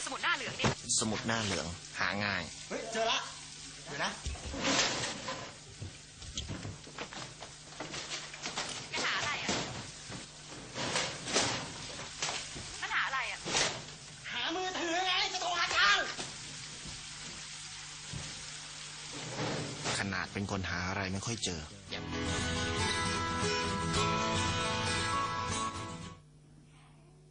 สมุดหน้าเหลืองดิสมุดหน้าเหลืองหาง่ายเฮ้ยเจอละเดี๋ยวนะแกหาอะไรอ่ะมันหาอะไรอ่ะหามือถือไงจะโทรหาทางขนาดเป็นคนหาอะไรไม่ค่อยเจอ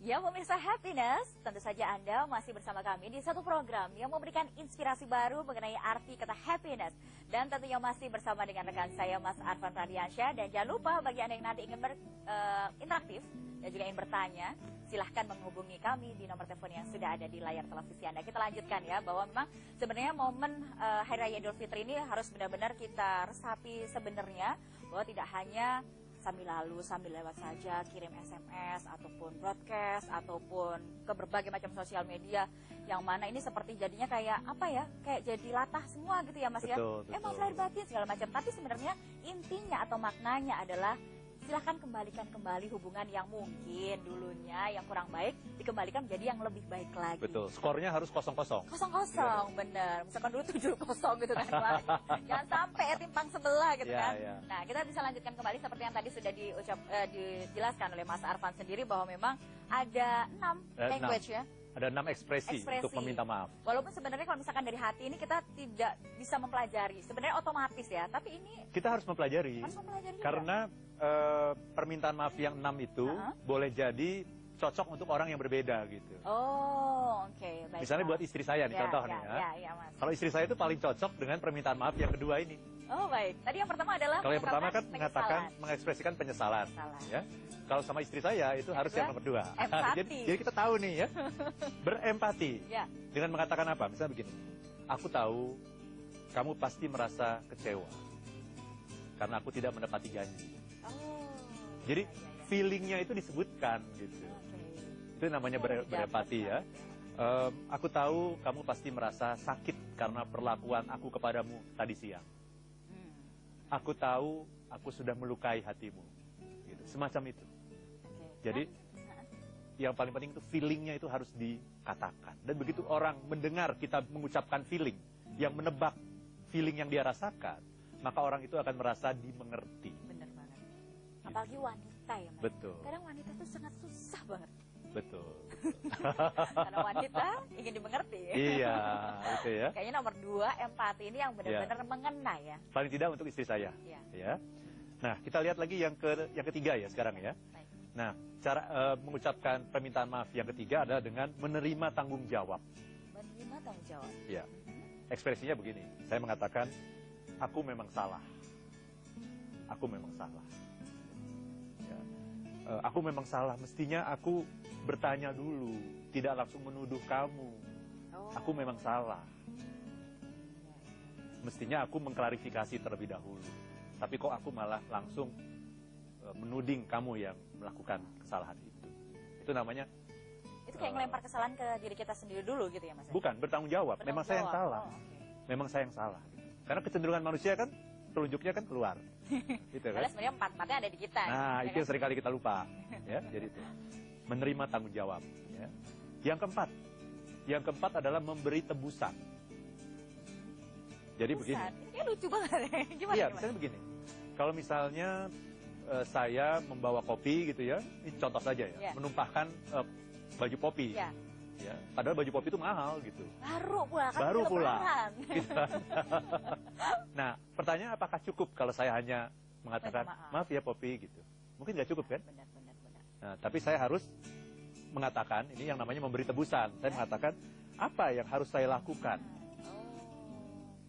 Ya pemirsa Happiness, tentu saja Anda masih bersama kami di satu program yang memberikan inspirasi baru mengenai arti kata happiness. Dan tentunya masih bersama dengan rekan saya Mas Arfan Radiansyah. Dan jangan lupa bagi Anda yang nanti ingin berinteraktif dan juga ingin bertanya, silahkan menghubungi kami di nomor telepon yang sudah ada di layar televisi Anda. Kita lanjutkan ya, bahwa memang sebenarnya momen Hari Raya Idul Fitri ini harus benar-benar kita resapi sebenarnya, bahwa tidak hanya sambil lalu, sambil lewat saja, kirim SMS, ataupun broadcast, ataupun ke berbagai macam sosial media, yang mana ini seperti jadinya kayak, apa ya, kayak jadi latah semua gitu ya Mas ya. Emang lahir batin segala macam, tapi sebenarnya intinya atau maknanya adalah, silahkan kembalikan kembali hubungan yang mungkin dulunya yang kurang baik, dikembalikan menjadi yang lebih baik lagi. Betul, skornya harus 0-0. 0-0, bener. Misalkan dulu 7-0 gitu kan. Jangan sampai timpang sebelah gitu kan. Nah, kita bisa lanjutkan kembali seperti yang tadi sudah dijelaskan oleh Mas Arfan sendiri, bahwa memang ada 6 language ya. Ada 6 ekspresi untuk meminta maaf. Walaupun sebenarnya kalau misalkan dari hati ini kita tidak bisa mempelajari, sebenarnya otomatis ya. Tapi ini kita harus mempelajari. Karena permintaan maaf yang 6 itu boleh jadi cocok untuk orang yang berbeda gitu. Oh, oke. Baik. Misalnya buat istri saya nih, contoh nih ya. Kalau istri saya itu paling cocok dengan permintaan maaf yang kedua ini. Oh, baik. Tadi yang pertama adalah kalau yang pertama kan mengatakan, mengekspresikan penyesalan. Ya. Kalau sama istri saya itu harus yang nomor 2. jadi kita tahu nih ya, berempati. Dengan mengatakan apa? Misalnya begini, aku tahu kamu pasti merasa kecewa karena aku tidak menepati janji. Jadi feelingnya itu disebutkan gitu. Itu namanya berempati ya. Aku tahu kamu pasti merasa sakit karena perlakuan aku kepadamu tadi siang. Aku tahu aku sudah melukai hatimu. Gitu. Semacam itu. Jadi yang paling penting itu feelingnya itu harus dikatakan. Dan begitu orang mendengar kita mengucapkan feeling, yang menebak feeling yang dia rasakan, maka orang itu akan merasa dimengerti. Benar banget. Apalagi wanita ya Mas. Betul. Kadang wanita itu sangat susah banget. Betul. Karena wanita ingin dimengerti. Iya, itu ya. Kayaknya nomor 2 empati ini yang benar-benar mengena ya. Paling tidak untuk istri saya. Ya. Nah, kita lihat lagi yang ketiga ya sekarang ya. Baik. Nah, cara mengucapkan permintaan maaf yang ketiga adalah dengan menerima tanggung jawab. Menerima tanggung jawab. Ya. Ekspresinya begini. Saya mengatakan, aku memang salah. Aku memang salah. Ya. Aku memang salah. Mestinya aku bertanya dulu, tidak langsung menuduh kamu. Aku memang salah. Mestinya aku mengklarifikasi terlebih dahulu. Tapi kok aku malah langsung menuding kamu yang melakukan kesalahan itu. Itu namanya... Itu kayak ngelempar kesalahan ke diri kita sendiri dulu gitu ya Mas? Bukan, bertanggung jawab. Memang saya yang salah. Memang saya yang salah. Karena kecenderungan manusia kan, telunjuknya kan keluar. Gitu kan? Sebenarnya 4-4-nya ada di kita. Nah, itu yang seringkali kita lupa. Ya, jadi itu. Menerima tanggung jawab. Ya. Yang keempat adalah memberi tebusan. Jadi begini. Ini lucu banget ya. Gimana? Iya, misalnya begini. Kalau misalnya saya membawa kopi gitu ya, ini contoh saja ya, menumpahkan baju kopi. Ya. Padahal baju kopi itu mahal gitu. Baru pula. Nah, pertanyaan apakah cukup kalau saya hanya mengatakan maaf ya kopi gitu? Mungkin nggak cukup kan? Benar. Nah, tapi saya harus mengatakan, ini yang namanya memberi tebusan. Saya mengatakan, apa yang harus saya lakukan?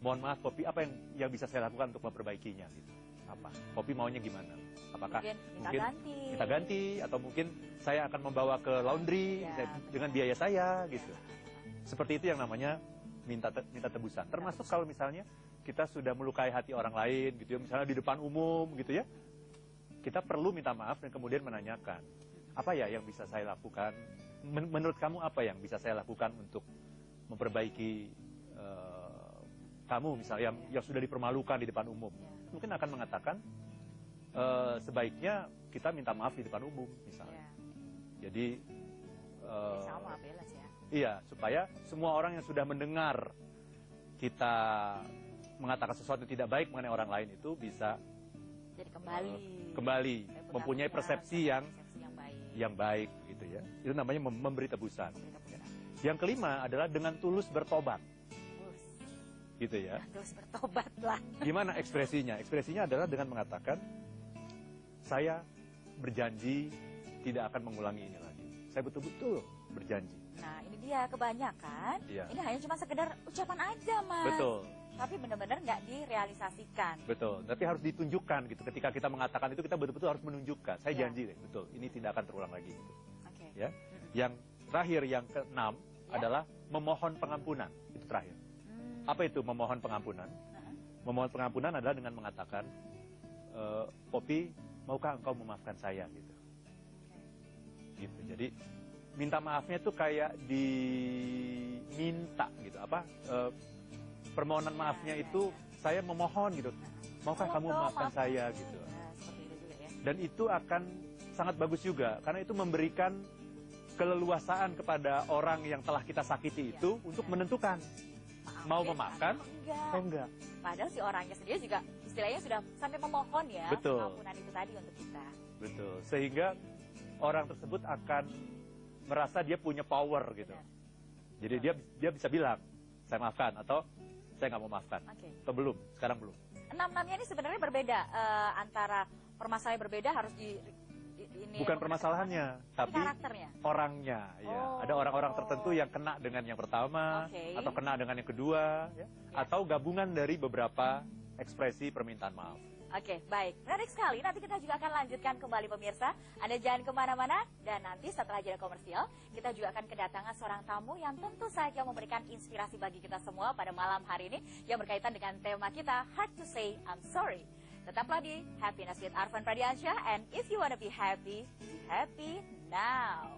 Mohon maaf kopi, apa yang bisa saya lakukan untuk memperbaikinya gitu. Apa? Kopi maunya gimana? Apakah mungkin kita ganti atau mungkin saya akan membawa ke laundry dengan biaya saya gitu. Seperti itu yang namanya minta tebusan. Termasuk kalau misalnya kita sudah melukai hati orang lain gitu ya, misalnya di depan umum gitu ya. Kita perlu minta maaf dan kemudian menanyakan, apa ya yang bisa saya lakukan? Menurut kamu apa yang bisa saya lakukan untuk memperbaiki kamu misalnya yang sudah dipermalukan di depan umum? Mungkin akan mengatakan sebaiknya kita minta maaf di depan umum misalnya. Jadi sama bebas ya. Iya, supaya semua orang yang sudah mendengar kita mengatakan sesuatu yang tidak baik mengenai orang lain itu bisa jadi kembali mempunyai persepsi yang baik gitu ya. Itu namanya memberi tebusan. Yang kelima adalah dengan tulus bertobat. Gitu ya. Tulus bertobat lah. Gimana ekspresinya? Ekspresinya adalah dengan mengatakan, saya berjanji tidak akan mengulangi ini lagi. Saya betul-betul berjanji. Nah, ini dia kebanyakan. Iya. Ini hanya cuma sekedar ucapan aja, Mas. Betul. Tapi benar-benar nggak direalisasikan. Betul. Tapi harus ditunjukkan gitu. Ketika kita mengatakan itu, kita betul-betul harus menunjukkan. Saya janji deh, betul. Ini tidak akan terulang lagi. Gitu. Oke. Ya. Yang terakhir, yang keenam adalah memohon pengampunan. Itu terakhir. Apa itu memohon pengampunan? Memohon pengampunan adalah dengan mengatakan, Poppy, maukah engkau memaafkan saya? Gitu. Gitu. Jadi minta maafnya tuh kayak diminta gitu. Permohonan maafnya itu saya memohon gitu. Maukah kamu memaafkan saya gitu. Dan itu akan sangat bagus juga karena itu memberikan keleluasaan kepada orang yang telah kita sakiti itu untuk menentukan mau memaafkan atau enggak. Padahal si orangnya sendiri juga istilahnya sudah sampai memohon ya. Betul. Pengampunan itu tadi untuk kita. Betul. Sehingga orang tersebut akan merasa dia punya power gitu. Jadi dia bisa bilang, saya maafkan atau saya nggak mau maafkan. Atau belum, sekarang belum. 6-6-nya ini sebenarnya berbeda antara permasalahan berbeda harus ini. Bukan permasalahannya, tapi karakternya. Orangnya. Ya. Ada orang-orang tertentu yang kena dengan yang pertama, atau kena dengan yang kedua, ya. Atau gabungan dari beberapa ekspresi permintaan maaf. Oke, baik. Menarik sekali. Nanti kita juga akan lanjutkan kembali pemirsa. Anda jangan kemana-mana. Dan nanti setelah jeda komersial, kita juga akan kedatangan seorang tamu yang tentu saja memberikan inspirasi bagi kita semua pada malam hari ini. Yang berkaitan dengan tema kita, Hard to Say I'm Sorry. Tetaplah di Happiness with Arvan Pradiansyah. And if you wanna be happy now.